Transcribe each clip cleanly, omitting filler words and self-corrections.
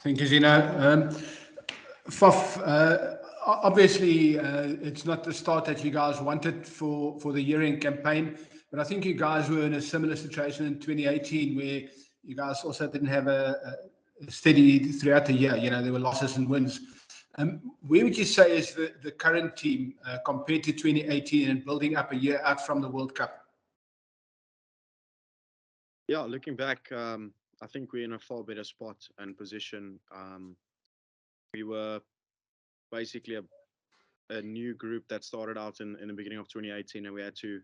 Thank you, Zina. Faf, obviously, it's not the start that you guys wanted for the year-end campaign, but I think you guys were in a similar situation in 2018 where you guys also didn't have a steady throughout the year. There were losses and wins. Where would you say is the current team compared to 2018 and building up a year out from the World Cup? Yeah, looking back, I think we're in a far better spot and position. We were basically a new group that started out in the beginning of 2018, and we had to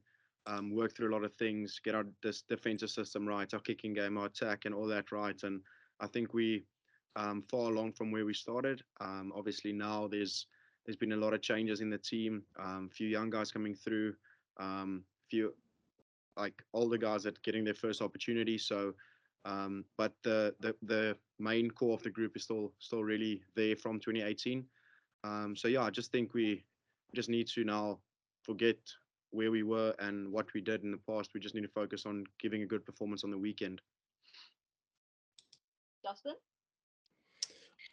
work through a lot of things, get our this defensive system right, our kicking game, our attack, and all that right. And I think we far along from where we started. Obviously now there's been a lot of changes in the team, few young guys coming through, few like older guys that getting their first opportunity. So, but the main core of the group is still really there from 2018. So yeah, I just think we just need to now forget where we were and what we did in the past. We just need to focus on giving a good performance on the weekend. Justin?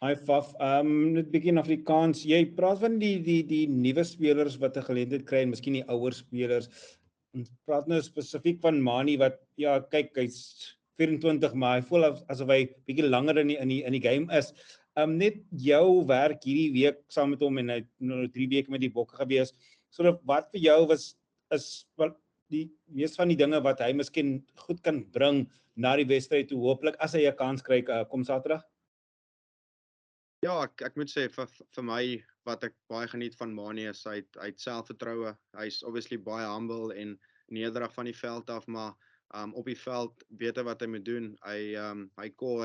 Hi Faf, net bietjie in Afrikaans. Jy praat van die nuwe spelers wat 'n geleentheid kry en miskien die ouer spelers. Ons praat nou spesifiek van Mani wat ja, kyk, hy's 24, maar hy voel asof hy bietjie langer in die game is. Net jou werk hierdie week saam met hom en hy nou 3 weke met die bokke gewees. So wat vir jou is die meeste van die dinge wat hy miskien goed kan bring na die wedstryd toe, hooplik as hy 'n kans kry kom Saterdag? Ja, ek moet sê vir my wat ek baie geniet van Mani is hy het selfvertroue. Hy's obviously baie humble en nederig van die veld af, maar op die veld weet hy wat hy moet doen. Hy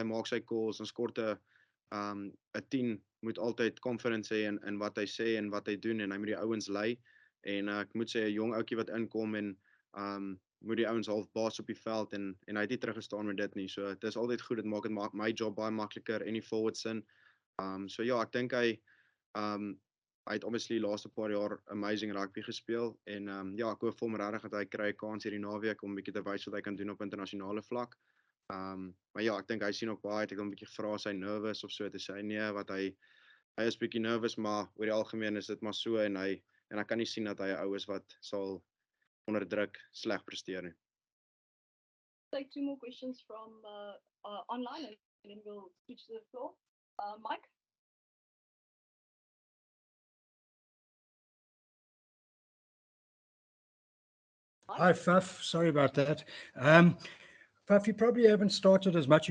maak sy calls en skorte 'n 10 moet altyd confidence hê in wat hy sê en wat hy doen en hy moet die ouens lei. En ek moet sê 'n jong ouetjie wat inkom en moet die ouens half baas op die veld en hy het nie teruggestaan met dit nie. So dit is altyd goed, dit maak my job baie makliker en die forwards in. So ja, ek dink hy het obviously laaste paar jaar amazing rugby gespeel en ja, ek hoop vir hom regtig dat hy kry 'n kans hierdie naweek om 'n bietjie te wys wat hy kan doen op internasionale vlak. Maar ja, ek dink hy sien ook baie uit. Ek wil 'n bietjie vra as hy nervous of so te sê nee, wat hy is bietjie nervous, maar oor die algemeen is dit maar so en ek kan nie sien dat hy 'n ou is wat sal onder druk sleg presteer nie. Take 2 more questions from online and then we'll switch to the floor. Mike? Hi, Faf. Sorry about that. Faf, you probably haven't started as much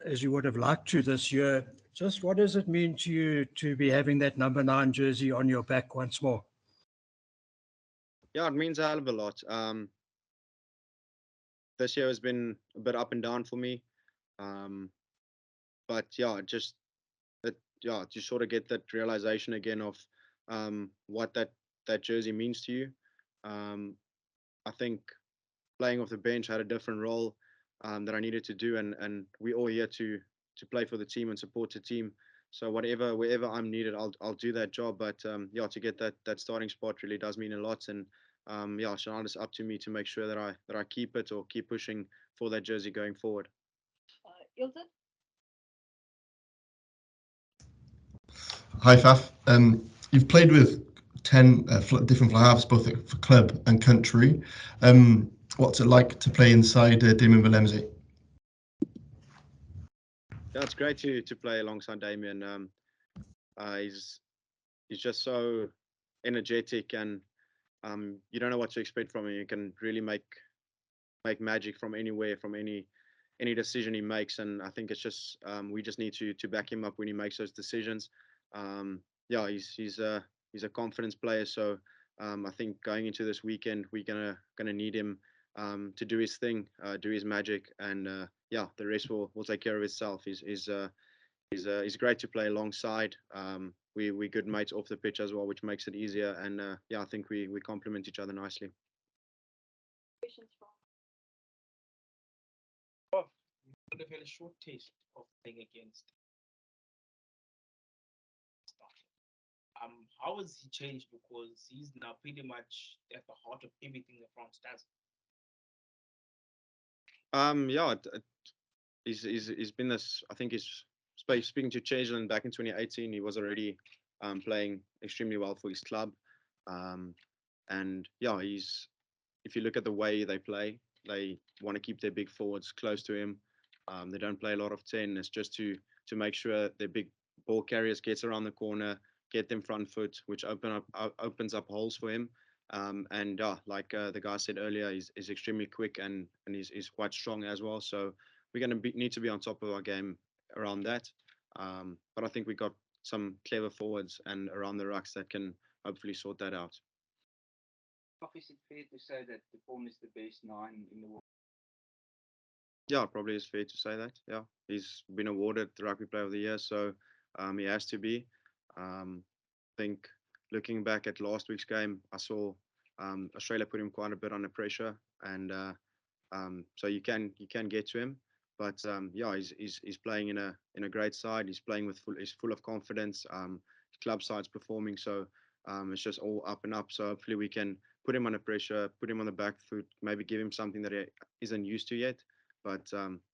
as you would have liked to this year. Just what does it mean to you to be having that number 9 jersey on your back once more? Yeah, it means a hell of a lot. This year has been a bit up and down for me. But yeah, just to sort of get that realization again of what that jersey means to you. I think playing off the bench had a different role that I needed to do, and we're all here to play for the team and support the team. So wherever I'm needed, I'll do that job. But yeah, to get that starting spot really does mean a lot. And yeah, Sinead, it's up to me to make sure that I keep it or keep pushing for that jersey going forward. Ilton? Hi Faf. You've played with 10 different fly halves, both for club and country. What's it like to play inside Damien Willemse? Yeah, it's great to play alongside Damien. He's just so energetic, and you don't know what to expect from him. You can really make magic from anywhere, from any decision he makes, and I think it's just we just need to back him up when he makes those decisions. Yeah, he's a confidence player, so I think going into this weekend we're gonna need him to do his thing, do his magic, and yeah, the rest will take care of itself. He's great to play alongside. We're good mates off the pitch as well, which makes it easier, and yeah, I think we complement each other nicely. Oh, you have a short taste of playing against. How has he changed? Because he's now pretty much at the heart of everything the France does. Yeah, he's been this. I think he's speaking to Chamberlain back in 2018, he was already playing extremely well for his club. And yeah, if you look at the way they play, they want to keep their big forwards close to him. They don't play a lot of 10. It's just to make sure their big ball carriers gets around the corner, get them front foot, which opens up holes for him. And like the guy said earlier, he's extremely quick and he's quite strong as well. So we're going to need to be on top of our game around that. But I think we got some clever forwards and around the rucks that can hopefully sort that out. Is it fair to say that Dupont is the best 9 in the world? Yeah, probably is fair to say that. Yeah, he's been awarded the Rugby Player of the Year, so he has to be. I think looking back at last week's game, I saw Australia put him quite a bit under pressure, and so you can get to him. But yeah, he's playing in a great side. He's playing he's full of confidence. Club side's performing, so it's just all up and up. So hopefully we can put him under pressure, put him on the back foot, maybe give him something that he isn't used to yet. But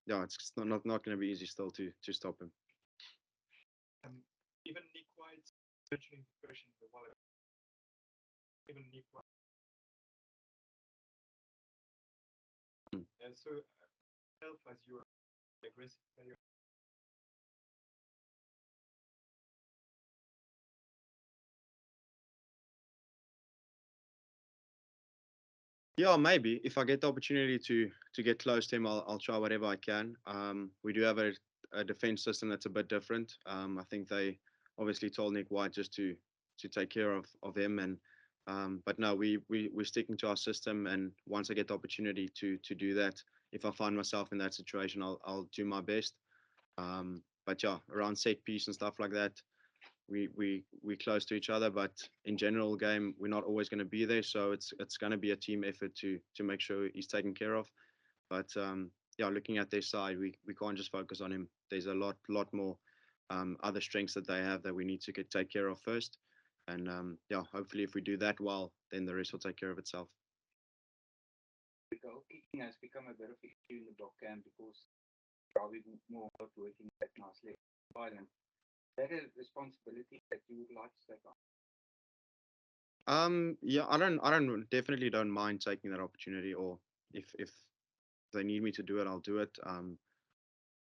yeah, it's not going to be easy still to stop him. Even Nick White's mentioning depression for a while. Even Nick White. And so, self as your aggressive player. Yeah, maybe if I get the opportunity to get close to him, I'll try whatever I can. We do have a defense system that's a bit different. I think they obviously told Nick White just to take care of him, and but no, we're sticking to our system. And once I get the opportunity to do that, if I find myself in that situation, I'll do my best. But yeah, around set piece and stuff like that, we're close to each other, but in general game we're not always going to be there, so it's going to be a team effort to make sure he's taken care of. But yeah, looking at their side, we can't just focus on him. There's a lot more other strengths that they have that we need to take care of first, and yeah, hopefully if we do that well, then the rest will take care of itself. The goal kicking has become a bit of an issue in the block camp because probably more working that nicely violent. Is that a responsibility that you would like to take on? Yeah, I definitely don't mind taking that opportunity, or if they need me to do it, I'll do it.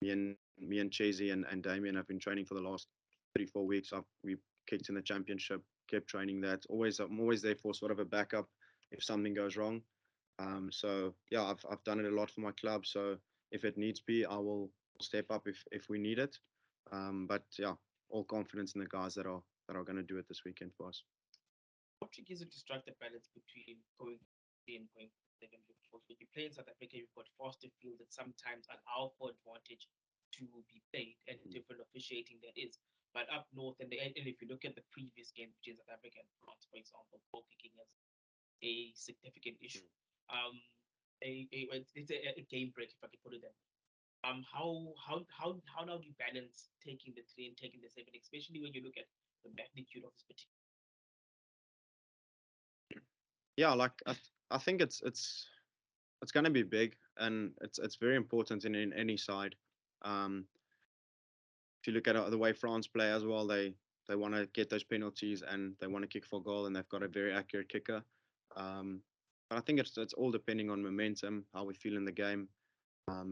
Me and Chasey and Damien have been training for the last 3-4 weeks. We kicked in the championship, kept training that. I'm always there for sort of a backup if something goes wrong. So yeah, I've done it a lot for my club. So if it needs be, I will step up if we need it. But yeah, all confidence in the guys that are going to do it this weekend for us. How tricky is it to strike the balance between going and going second? Because when you play in South Africa, you've got faster fields that sometimes allow for advantage to be played and different officiating that is. But up north, and if you look at the previous game between South Africa and France, for example, goal kicking is a significant issue. It's a game break, if I can put it that way. How now do you balance taking the 3 and taking the 7, especially when you look at the magnitude of this particular? Yeah, like I think it's going to be big, and it's very important in any side. If you look at the way France play as well, they want to get those penalties and they want to kick for goal, and they've got a very accurate kicker. But I think it's all depending on momentum, how we feel in the game.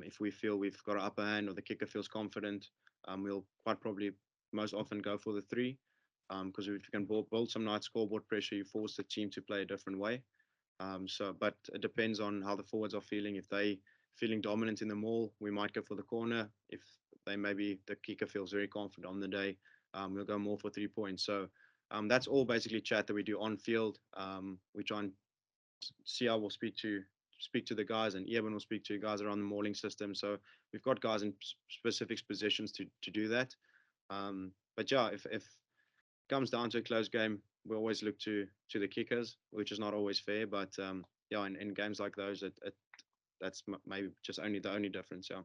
If we feel we've got an upper hand or the kicker feels confident, we'll quite probably most often go for the 3. Because if you can build some nice scoreboard pressure, you force the team to play a different way. But it depends on how the forwards are feeling. If they feeling dominant in the maul, we might go for the corner. If maybe the kicker feels very confident on the day, we'll go more for 3 points. So that's all basically chat that we do on field. We try and see how we'll speak to the guys, and Eben will speak to guys around the mauling system. So we've got guys in specific positions to do that. But yeah, if it comes down to a close game, we always look to the kickers, which is not always fair. But yeah, in games like those, that's maybe just the only difference. Yeah.